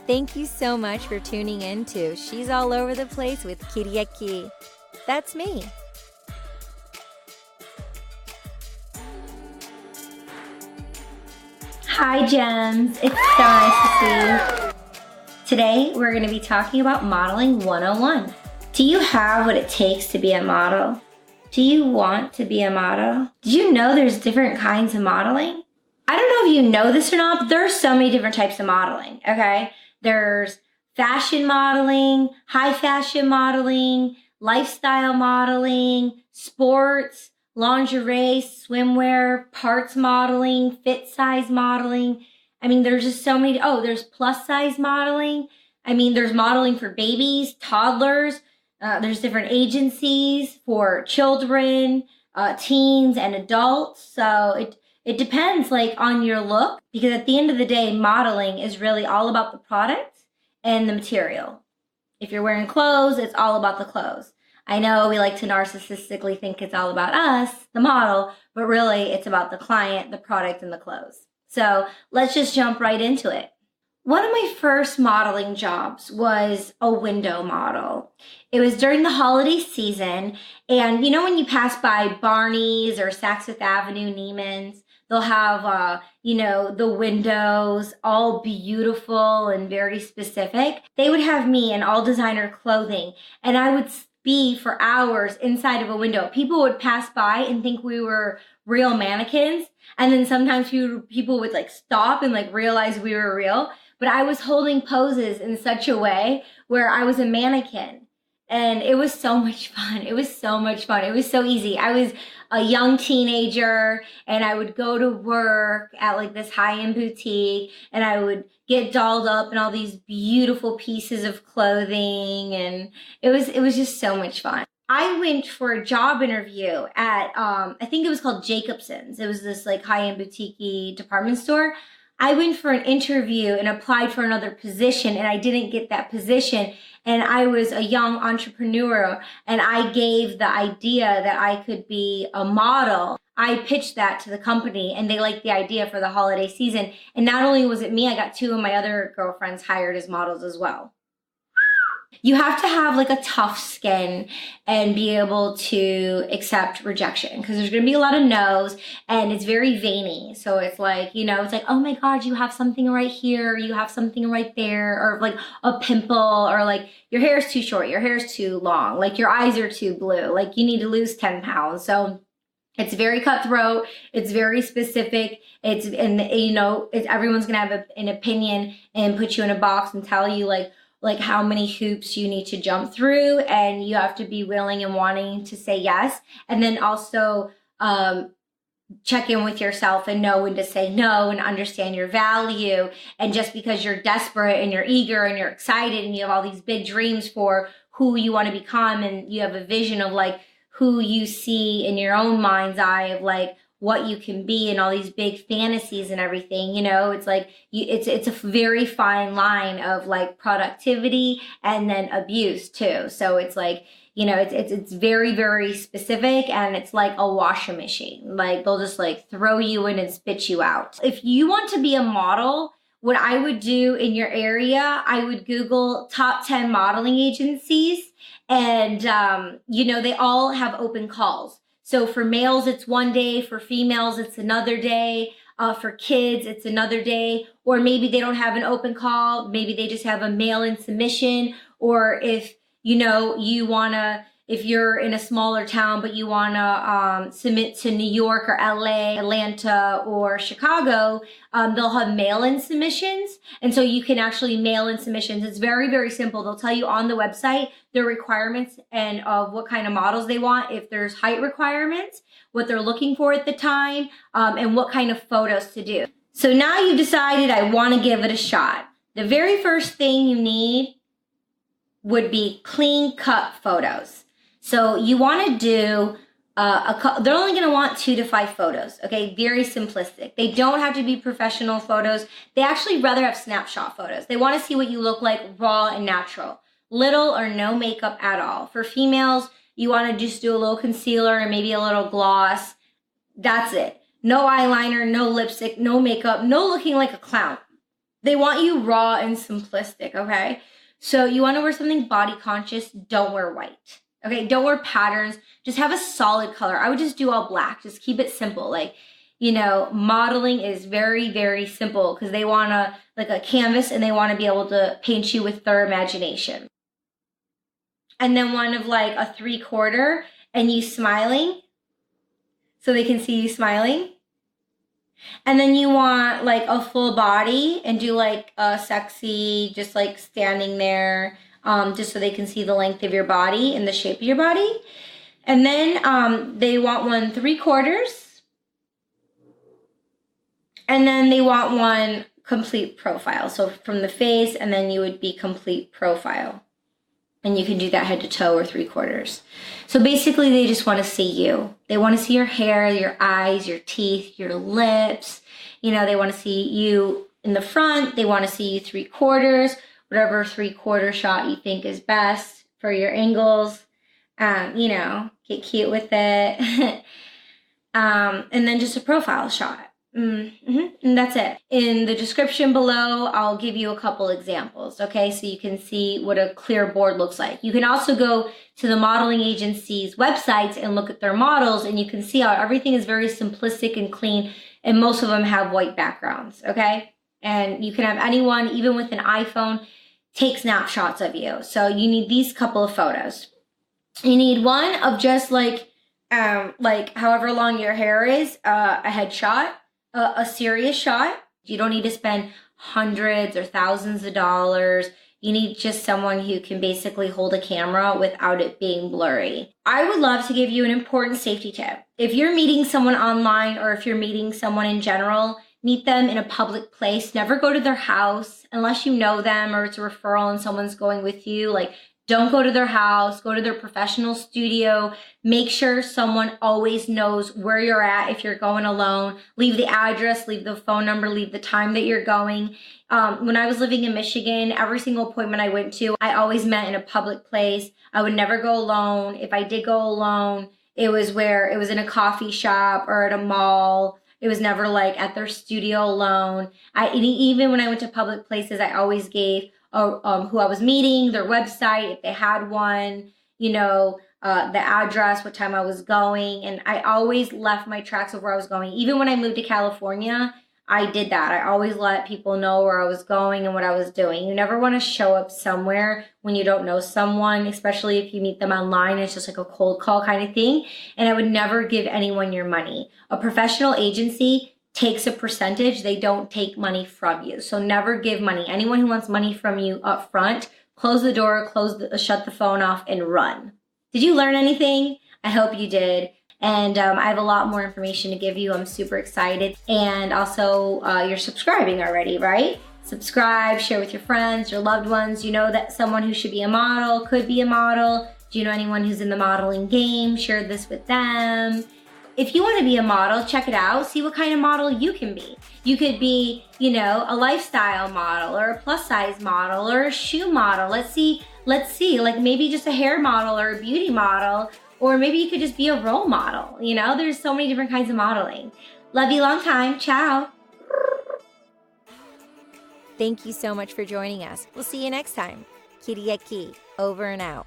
Thank you so much for tuning in to She's All Over the Place with Kiriaki. That's me. Hi gems, it's so nice to see you. Today we're going to be talking about modeling 101. Do you have what it takes to be a model? Do you want to be a model? Did you know there's different kinds of modeling? I don't know if you know this or not, but there's so many different types of modeling, okay? There's fashion modeling, high fashion modeling, lifestyle modeling, sports, lingerie, swimwear, parts modeling, fit size modeling. I mean, there's just so many. Oh, there's plus size modeling. I mean, there's modeling for babies, toddlers. There's different agencies for children, teens, and adults. So it depends like on your look, because at the end of the day, modeling is really all about the product and the material. If you're wearing clothes, it's all about the clothes. I know we like to narcissistically think it's all about us, the model, but really it's about the client, the product, and the clothes. So let's just jump right into it. One of my first modeling jobs was a window model. It was during the holiday season, and you know when you pass by Barney's or Saks Fifth Avenue, Neiman's, they'll have, the windows all beautiful and very specific. They would have me in all designer clothing, and I would be for hours inside of a window. People would pass by and think we were real mannequins, and then sometimes people would like stop and like realize we were real. But I was holding poses in such a way where I was a mannequin. And it was so much fun. It was so much fun. It was so easy. I was a young teenager, and I would go to work at like this high-end boutique, and I would get dolled up in all these beautiful pieces of clothing, and it was just so much fun. I went for a job interview at I think it was called Jacobson's. It was this like high-end boutique department store. I went for an interview and applied for another position, and I didn't get that position. And I was a young entrepreneur, and I gave the idea that I could be a model. I pitched that to the company, and they liked the idea for the holiday season. And not only was it me, I got two of my other girlfriends hired as models as well. You have to have like a tough skin and be able to accept rejection, because there's going to be a lot of no's, and it's very veiny. So it's like, it's like, oh my God, you have something right here, you have something right there, or like a pimple, or like your hair is too short, your hair is too long, like your eyes are too blue, like you need to lose 10 pounds. So it's very cutthroat. It's very specific. Everyone's going to have an opinion and put you in a box and tell you like how many hoops you need to jump through, and you have to be willing and wanting to say yes. And then also check in with yourself and know when to say no and understand your value. And just because you're desperate and you're eager and you're excited and you have all these big dreams for who you want to become, and you have a vision of like who you see in your own mind's eye of like what you can be and all these big fantasies and everything, it's like it's a very fine line of like productivity and then abuse too. So it's like, it's very, very specific, and it's like a washing machine. Like they'll just like throw you in and spit you out. If you want to be a model, what I would do in your area, I would Google top 10 modeling agencies, and they all have open calls. So for males, it's one day. For females, it's another day. For kids, it's another day. Or maybe they don't have an open call. Maybe they just have a mail-in submission. Or if, if you're in a smaller town, but you want to submit to New York or LA, Atlanta, or Chicago, they'll have mail-in submissions. And so you can actually mail in submissions. It's very, very simple. They'll tell you on the website their requirements and of what kind of models they want, if there's height requirements, what they're looking for at the time, and what kind of photos to do. So now you've decided I want to give it a shot. The very first thing you need would be clean cut photos. So you want to do they're only going to want 2 to 5 photos. Okay. Very simplistic. They don't have to be professional photos. They actually rather have snapshot photos. They want to see what you look like raw and natural, little or no makeup at all. For females, you want to just do a little concealer and maybe a little gloss. That's it. No eyeliner, no lipstick, no makeup, no looking like a clown. They want you raw and simplistic, okay? So you want to wear something body conscious. Don't wear white. Okay, don't wear patterns. Just have a solid color. I would just do all black. Just keep it simple. Like, modeling is very, very simple because they want to, like a canvas, and they want to be able to paint you with their imagination. And then one of like a 3/4 and you smiling so they can see you smiling. And then you want like a full body and do like a sexy, just like standing there, just so they can see the length of your body and the shape of your body. And then they want one 3/4. And then they want one complete profile. So from the face, and then you would be complete profile. And you can do that head to toe or 3/4. So basically they just want to see you. They want to see your hair, your eyes, your teeth, your lips. They want to see you in the front. They want to see you 3/4, whatever 3/4 shot you think is best for your angles. Get cute with it. And then just a profile shot. And that's it. In the description below, I'll give you a couple examples, okay? So you can see what a clear board looks like. You can also go to the modeling agency's websites and look at their models, and you can see how everything is very simplistic and clean, and most of them have white backgrounds, okay? And you can have anyone, even with an iPhone, take snapshots of you. So you need these couple of photos. You need one of just like however long your hair is, a headshot. A serious shot. You don't need to spend hundreds or thousands of dollars. You need just someone who can basically hold a camera without it being blurry. I would love to give you an important safety tip. If you're meeting someone online, or if you're meeting someone in general, meet them in a public place. Never go to their house unless you know them or it's a referral and someone's going with you. Like, don't go to their house, go to their professional studio. Make sure someone always knows where you're at if you're going alone. Leave the address, leave the phone number, leave the time that you're going. When I was living in Michigan, every single appointment I went to, I always met in a public place. I would never go alone. If I did go alone, it was in a coffee shop or at a mall. It was never like at their studio alone. Even when I went to public places, I always gave who I was meeting, their website, if they had one, the address, what time I was going. And I always left my tracks of where I was going. Even when I moved to California, I did that. I always let people know where I was going and what I was doing. You never want to show up somewhere when you don't know someone, especially if you meet them online. It's just like a cold call kind of thing. And I would never give anyone your money. A professional agency takes a percentage. They don't take money from you. So never give money. Anyone who wants money from you up front, close the door, shut the phone off, and run. Did you learn anything? I hope you did. And I have a lot more information to give you. I'm super excited. And also, you're subscribing already, right? Subscribe, share with your friends, your loved ones. You know that someone who should be a model could be a model. Do you know anyone who's in the modeling game? Share this with them. If you want to be a model, check it out. See what kind of model you can be. You could be, a lifestyle model or a plus size model or a shoe model. Let's see, like maybe just a hair model or a beauty model, or maybe you could just be a role model. There's so many different kinds of modeling. Love you long time. Ciao. Thank you so much for joining us. We'll see you next time. Kiriaki, over and out.